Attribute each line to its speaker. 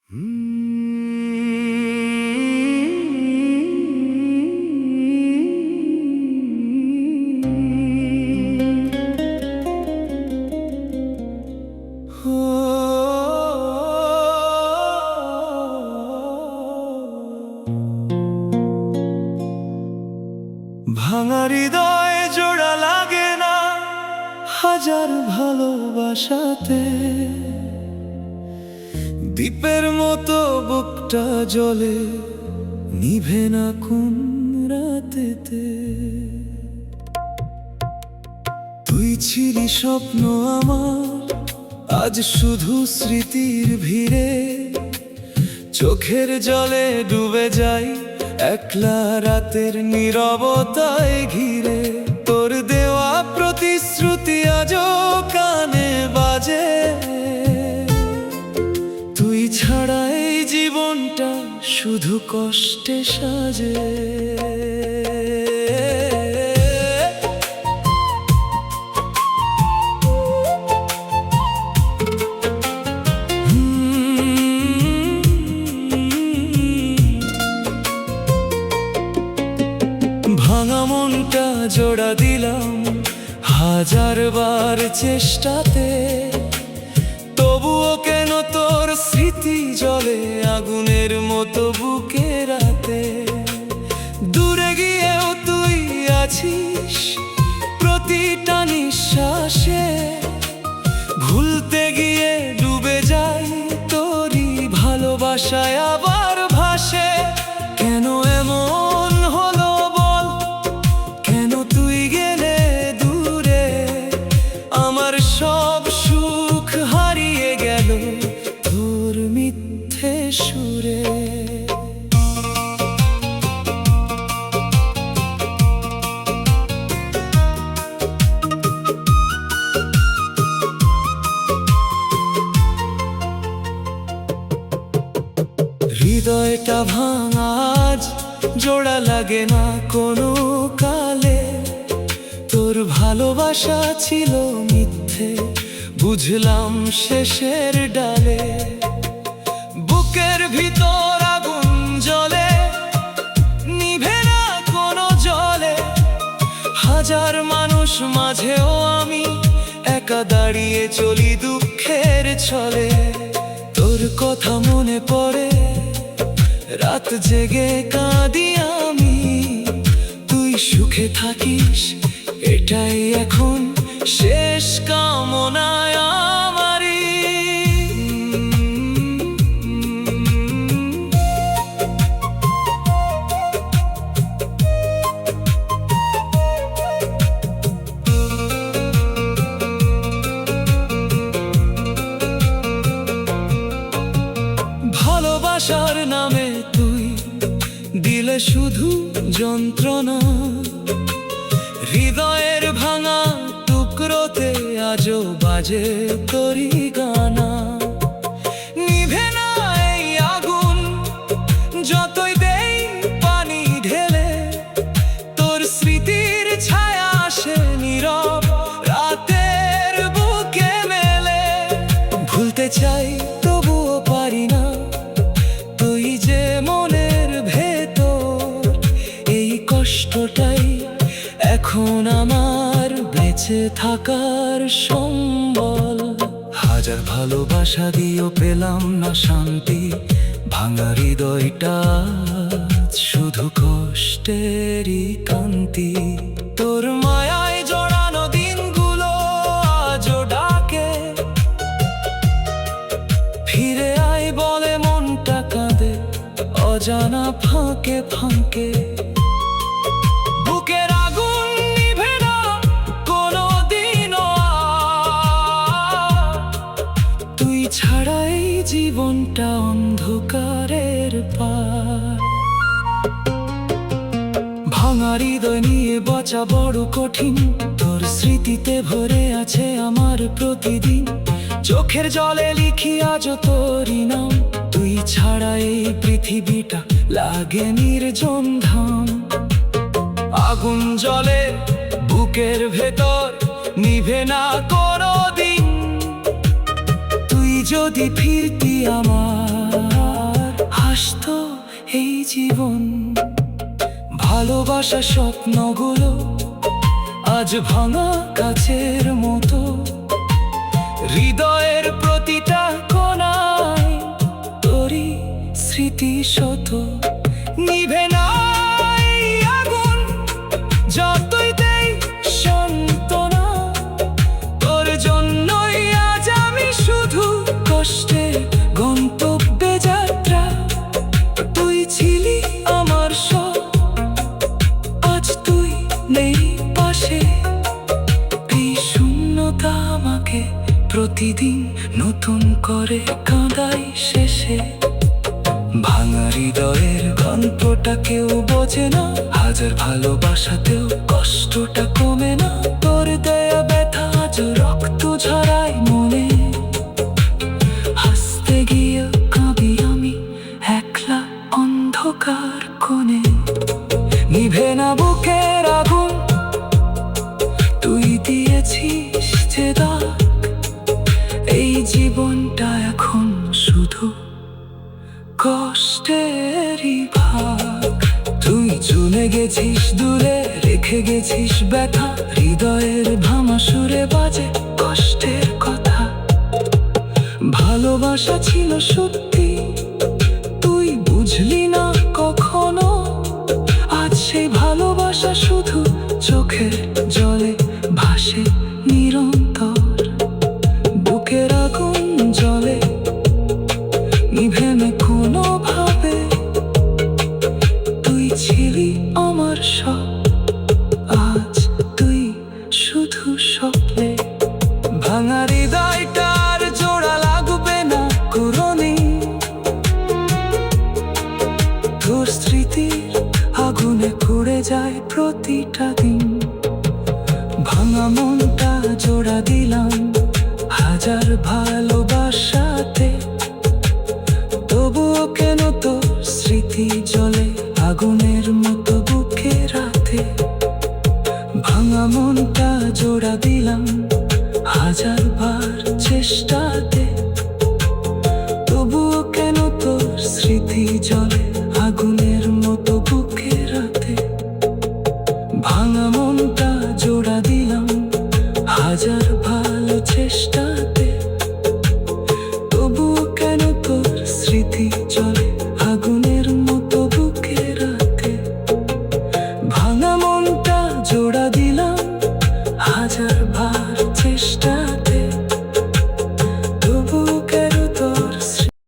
Speaker 1: ভাঙা হৃদয় জোড়া লাগে না হাজার ভালোবাসাতে, দ্বীপের মতো বুকটা জ্বলে নিভে না কোন রাতেতে। তুই ছিলি স্বপ্ন আমার, আজ শুধু স্মৃতির ভিড়ে চোখের জলে ডুবে যাই একলা রাতের নীরবতায় ঘিরে। তোর দেওয়া প্রতিশ্রুতি আজও কানে বাজে, তুই ছাড়া এই জীবনটা শুধু কষ্টে সাজে। ভাঙা মনটা জোড়া দিলাম হাজার বার চেষ্টাতে, তবুও কেন তোর স্মৃতি জ্বলে আগুনের মতো বুকে রাতে। দূরে গিয়েও তুই আছিস প্রতিটা নিঃশ্বাসে, ভুলতে গিয়ে ডুবে যাই তোরই ভালোবাসায় আবার ভাসে। কেন এমন হলো বল, কেন তুই গেলে দূরে, আমার সব সুখ হারিয়ে গেল তোর মিথ্যে সুরে। হৃদয়টা ভাঙা আজ জোড়া লাগে না কোনো কালে, তোর ভালোবাসা ছিল মিথ্যে বুঝলাম শেষের ডালে। বুকের ভিতর আগুন জ্বলে নিভে না কোনো জলে, হাজার মানুষ মাঝেও আমি একা দাঁড়িয়ে চলি দুঃখের ছলে। তোর কথা মনে পড়ে রাত জেগে কাঁদি আমি, তুই সুখে থাকিস এটাই এখন শেষ কামনায় আমারি। ভালোবাসার নামে তুই দিলে শুধু যন্ত্রণা, হৃদয়ের ভাঙা টুকরোতে আজও বাজে তোরই গানা। নিভে না এই আগুন যতই দেই পানি ঢেলে, তোর স্মৃতির ছায়া আসে নীরব রাতের বুকে মেলে। ভুলতে চাই তবুও পারি না, তুই যে মনের ভেতর, এই কষ্টটাই এখন আমার বেঁচে থাকার সম্বল। হাজার ভালোবাসা দিয়েও পেলাম না শান্তি, ভাঙা হৃদয়টা শুধু কষ্টেরই কান্তি। তোর মায়ায় জড়ানো দিনগুলো আজও ডাকে, ফিরে আয় বলে মনটা কাঁদে অজানা ফাঁকে ফাঁকে। বুকের আগুন নিভে না কোনো দিনও, তুই ছাড়া এই জীবনটা অন্ধকারের পার। ভাঙা হৃদয় নিয়ে বাঁচা বড় কঠিন, তোর স্মৃতিতে ভরে আছে আমার প্রতিদিন। চোখের জলে লিখি আজ তোরই নাম, তুই ছাড়া এই পৃথিবীটা লাগে নির্জন ধাম। আগুন জ্বলে বুকের ভেতর নিভে না কোনো দিন, তুই যদি ফিরতি আমার এই জীবন। ভালোবাসা স্বপ্নগুলো আজ ভাঙা কাচের মতো, হৃদয়ের প্রতিটা কোণায় তোরই স্মৃতি শত। নিভে না এই আগুন যতই দেই সান্ত্বনা, তোর জন্যই আজ আমি শুধু কষ্টে গন্তব্যে যাত্রা। তুই ছিলি আমার সব, আজ তুই নেই পাশে। এই শূন্যতা আমাকে প্রতিদিন নতুন করে কাঁদাই শেষে। ভাঙা হৃদয়ের গল্পটা কেউ বোঝে না, হাজার ভালোবাসাতেও কষ্টটা কমে না। তোর দেয়া ব্যথা আজ রক্ত ঝরায় মনে, হাসতে গিয়ে কাঁদি আমি একলা অন্ধকার কোণে। নিভে না বুকের আগুন, তুই দিয়েছিস যে দাগ। এই জীবনটা এখন শুধু কষ্টেরই ভাগ। তুই চলে গেছিস দূরে, রেখে গেছিস ব্যথা। হৃদয়ের ভাঙা সুরে বাজে কষ্টের কথা। ভালোবাসা ছিল সত্যি, তুই বুঝলি না কখনো। আজ সেই ভালোবাসা শুধু চোখের জলে ভাসে নিরন্তর। বুকের আগুন জ্বলে, নিভে না কোনোভাবে। তুই ছিলি আমার সব, আজ তুই শুধু স্বপ্নে। ভাঙা হৃদয়টার জোড়া লাগবে না কুরনি, তোর স্মৃতির আগুনে পুড়ে যায় প্রতিটা দিন। ভাঙা মনটা জোড়া দিলাম হাজার ভালো